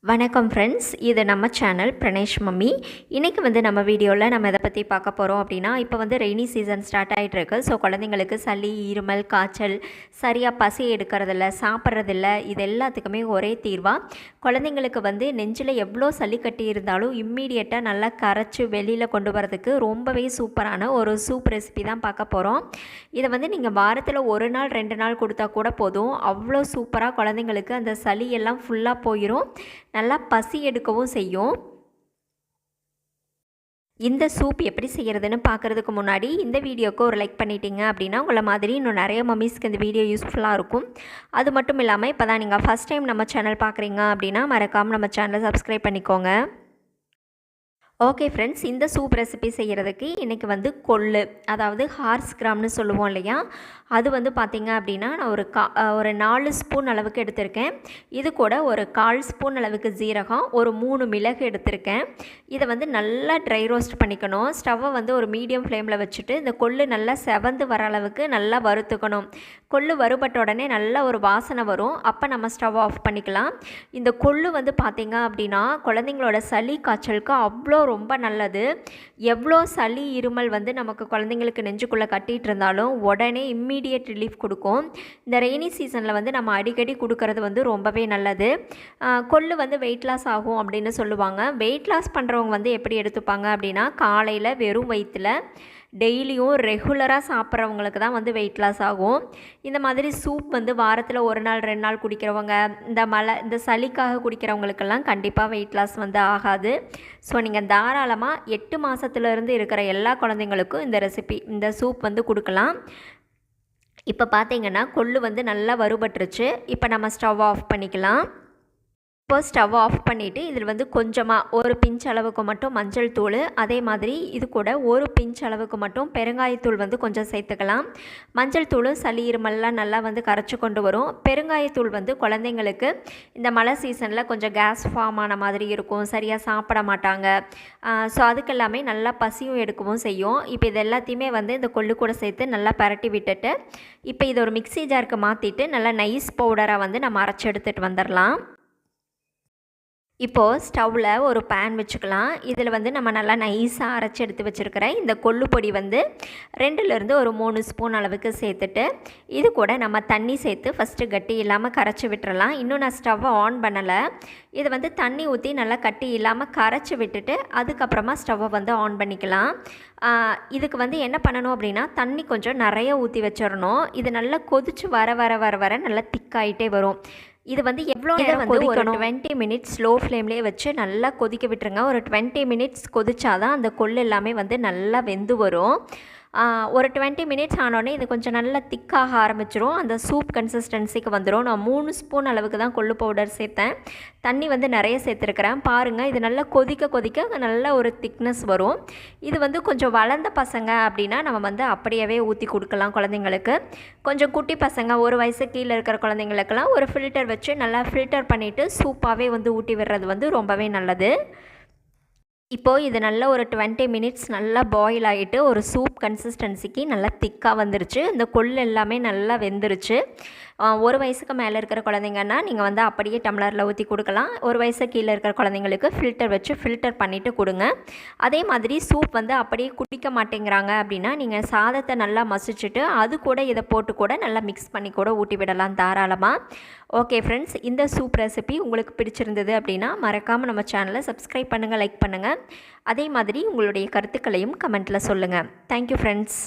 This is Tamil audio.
வணக்கம் ஃப்ரெண்ட்ஸ், இது நம்ம சேனல் பிரணேஷ் மம்மி. இன்றைக்கி வந்து நம்ம வீடியோவில் நம்ம எதை பற்றி பார்க்க போகிறோம் அப்படின்னா, இப்போ வந்து ரெய்னி சீசன் ஸ்டார்ட் ஆகிட்டுருக்கு. ஸோ குழந்தைங்களுக்கு சளி, இருமல், காய்ச்சல், சரியாக பசி எடுக்கிறதில்ல, சாப்பிட்றதில்ல, இது எல்லாத்துக்குமே ஒரே தீர்வாக குழந்தைங்களுக்கு வந்து நெஞ்சில் எவ்வளோ சளி கட்டி இருந்தாலும் இம்மீடியட்டாக நல்லா கரைச்சி வெளியில் கொண்டு வரதுக்கு ரொம்பவே சூப்பரான ஒரு சூப் ரெசிபி தான் பார்க்க போகிறோம். இதை வந்து நீங்கள் வாரத்தில் 1 நாள் 2 நாள் கொடுத்தா கூட போதும். அவ்வளோ சூப்பராக குழந்தைங்களுக்கு அந்த சளி எல்லாம் ஃபுல்லாக போயிடும், நல்லா பசி எடுக்கவும் செய்யும். இந்த சூப் எப்படி செய்கிறதுன்னு பார்க்குறதுக்கு முன்னாடி இந்த வீடியோவுக்கு ஒரு லைக் பண்ணிட்டீங்க அப்படின்னா உங்களை மாதிரி இன்னும் நிறைய மம்மிஸ்க்கு இந்த வீடியோ யூஸ்ஃபுல்லாக இருக்கும். அது மட்டும் இல்லாமல் இப்போ தான் நீங்கள் ஃபஸ்ட் டைம் நம்ம சேனல் பார்க்குறீங்க அப்படின்னா மறக்காமல் நம்ம சேனலை சப்ஸ்கிரைப் பண்ணிக்கோங்க. ஓகே ஃப்ரெண்ட்ஸ், இந்த சூப் ரெசிபி செய்கிறதுக்கு இன்றைக்கி வந்து கொள்ளு, அதாவது ஹார்ஸ் கிராம்னு சொல்லுவோம் இல்லையா, அது வந்து பார்த்திங்க அப்படின்னா நான் ஒரு 4 ஸ்பூன் அளவுக்கு எடுத்திருக்கேன். இது கூட ஒரு 1/4 ஸ்பூன் அளவுக்கு ஜீரகம், ஒரு 3 மிளகு எடுத்திருக்கேன். இதை வந்து நல்லா ட்ரை ரோஸ்ட் பண்ணிக்கணும். ஸ்டவ்வை வந்து ஒரு மீடியம் ஃப்ளேமில் வச்சுட்டு இந்த கொள்ளு நல்லா செவந்து வர அளவுக்கு நல்லா வறுத்துக்கணும். கொள்ளு வறுபட்ட உடனே நல்ல ஒரு வாசனை வரும், அப்போ நம்ம ஸ்டவ் ஆஃப் பண்ணிக்கலாம். இந்த கொள்ளு வந்து பார்த்திங்க அப்படின்னா குழந்தைங்களோட சளி காய்ச்சலுக்கு அவ்வளோ ரொம்ப நல்லது. எவ்வளோ சளி இருமல் வந்து நமக்கு குழந்தைங்களுக்கு நெஞ்சுக்குள்ளே கட்டிகிட்டு இருந்தாலும் உடனே இம்மீடியட் ரிலீஃப் கொடுக்கும். இந்த ரெய்னி சீசனில் வந்து நம்ம அடிக்கடி கொடுக்கறது வந்து ரொம்பவே நல்லது. கொள்ளு வந்து வெயிட் லாஸ் ஆகும் அப்படின்னு சொல்லுவாங்க. வெயிட் லாஸ் பண்ணுறவங்க வந்து எப்படி எடுத்துப்பாங்க அப்படின்னா, காலையில் வெறும் வயிற்றில் டெய்லியும் ரெகுலராக சாப்பிட்றவங்களுக்கு தான் வந்து வெயிட் லாஸ் ஆகும். இந்த மாதிரி சூப் வந்து வாரத்தில் 1 நாள் 2 நாள் குடிக்கிறவங்க, இந்த சளிக்காக குடிக்கிறவங்களுக்கெல்லாம் கண்டிப்பாக வெயிட் லாஸ் வந்து ஆகாது. ஸோ நீங்கள் தாராளமாக 8 மாதத்துலேருந்து இருக்கிற எல்லா குழந்தைங்களுக்கும் இந்த சூப் வந்து கொடுக்கலாம். இப்போ பார்த்தீங்கன்னா கொள்ளு வந்து நல்லா வறுபட்டுருச்சு. இப்போ நம்ம ஸ்டவ் ஆஃப் பண்ணிக்கலாம். இப்போ ஸ்டவ் ஆஃப் பண்ணிவிட்டு இதில் வந்து கொஞ்சமாக ஒரு பிஞ்ச் அளவுக்கு மட்டும் மஞ்சள் தூள், அதே மாதிரி இது கூட ஒரு பிஞ்ச் அளவுக்கு மட்டும் பெருங்காயத்தூள் வந்து கொஞ்சம் சேர்த்துக்கலாம். மஞ்சள் தூள் சளி இருமல்லாம் நல்லா வந்து கரைச்சி கொண்டு வரும். பெருங்காயத்தூள் வந்து குழந்தைங்களுக்கு இந்த மழை சீசனில் கொஞ்சம் கேஸ் ஃபார்ம் ஆன மாதிரி இருக்கும், சரியாக சாப்பிட மாட்டாங்க. ஸோ அதுக்கெல்லாமே நல்லா பசியும் எடுக்கவும் செய்யும். இப்போ இது எல்லாத்தையுமே வந்து இந்த கொள்ளு கூட சேர்த்து நல்லா பரட்டி விட்டுட்டு இப்போ இதை ஒரு மிக்ஸி ஜாருக்கு மாற்றிட்டு நல்லா நைஸ் பவுடராக வந்து நம்ம அரைச்சி எடுத்துகிட்டு வந்துடலாம். இப்போது ஸ்டவ்வில் ஒரு பேன் வச்சுக்கலாம். இதில் வந்து நம்ம நல்லா நைஸாக அரைச்சி எடுத்து வச்சுருக்கிற இந்த கொள்ளு பொடி வந்து 2லேருந்து ஒரு 3 ஸ்பூன் அளவுக்கு சேர்த்துட்டு இது கூட நம்ம தண்ணி சேர்த்து ஃபஸ்ட்டு கட்டி இல்லாமல் கரைச்சி விட்டுறலாம். இன்னும் நான் ஸ்டவ்வை ஆன் பண்ணலை. இதை வந்து தண்ணி ஊற்றி நல்லா கட்டி இல்லாமல் கரைச்சி விட்டுட்டு அதுக்கப்புறமா ஸ்டவ்வை வந்து ஆன் பண்ணிக்கலாம். இதுக்கு வந்து என்ன பண்ணணும் அப்படின்னா, தண்ணி கொஞ்சம் நிறைய ஊற்றி வச்சிடணும். இது நல்லா கொதித்து வர வர வர வர நல்லா திக்காயிட்டே வரும். இது வந்து எவ்வளோ நேரம் வந்து ஒரு 20 மினிட்ஸ் ஸ்லோ ஃப்ளேம்லேயே வச்சு நல்லா கொதிக்க விட்டுருங்க. ஒரு 20 மினிட்ஸ் கொதிச்சாதான் அந்த கொள்ளு எல்லாமே வந்து நல்லா வெந்து வரும். ஒரு 20 மினிட்ஸ் ஆனோடனே இது கொஞ்சம் நல்லா திக்காக ஆரம்பிச்சிரும், அந்த சூப் கன்சிஸ்டன்சிக்கு வந்துடும். நான் 3 ஸ்பூன் அளவுக்கு தான் கொள்ளு பவுடர் சேர்த்தேன். தண்ணி வந்து நிறைய சேர்த்துருக்கிறேன். பாருங்கள், இது நல்லா கொதிக்க கொதிக்க நல்ல ஒரு திக்னஸ் வரும். இது வந்து கொஞ்சம் வளர்ந்த பசங்க அப்படின்னா நம்ம வந்து அப்படியே ஊற்றி கொடுக்கலாம் குழந்தைங்களுக்கு. கொஞ்சம் குட்டி பசங்க 1 வயசு கீழே இருக்கிற குழந்தைங்களுக்கெல்லாம் ஒரு ஃபில்டர் வச்சு நல்லா ஃபில்டர் பண்ணிவிட்டு சூப்பாகவே வந்து ஊட்டி விடுறது வந்து ரொம்பவே நல்லது. இப்போது இது நல்லா ஒரு 20 மினிட்ஸ் நல்லா பாயில் ஆகிட்டு ஒரு சூப் கன்சிஸ்டன்சிக்கு நல்லா திக்காக வந்துருச்சு. இந்த கொள்ளு எல்லாமே நல்லா வெந்துருச்சு. 1 வயசுக்கு மேலே இருக்கிற குழந்தைங்கன்னா நீங்கள் வந்து அப்படியே டம்ளரில் ஊற்றி கொடுக்கலாம். 1 வயசு கீழே இருக்கிற குழந்தைங்களுக்கு ஃபில்டர் வச்சு ஃபில்டர் பண்ணிவிட்டு கொடுங்க. அதே மாதிரி சூப் வந்து அப்படியே குடிக்க மாட்டேங்கிறாங்க அப்படின்னா நீங்கள் சாதத்தை நல்லா மசிச்சுட்டு அது கூட இதை போட்டு கூட நல்லா மிக்ஸ் பண்ணி கூட ஊட்டி விடலாம் தாராளமாக. ஓகே ஃப்ரெண்ட்ஸ், இந்த சூப் ரெசிபி உங்களுக்கு பிடிச்சிருந்தது அப்படின்னா மறக்காமல் நம்ம சேனலை சப்ஸ்கிரைப் பண்ணுங்கள், லைக் பண்ணுங்கள். அதே மாதிரி உங்களுடைய கருத்துக்களையும் கமெண்ட்டில் சொல்லுங்கள். Thank you friends.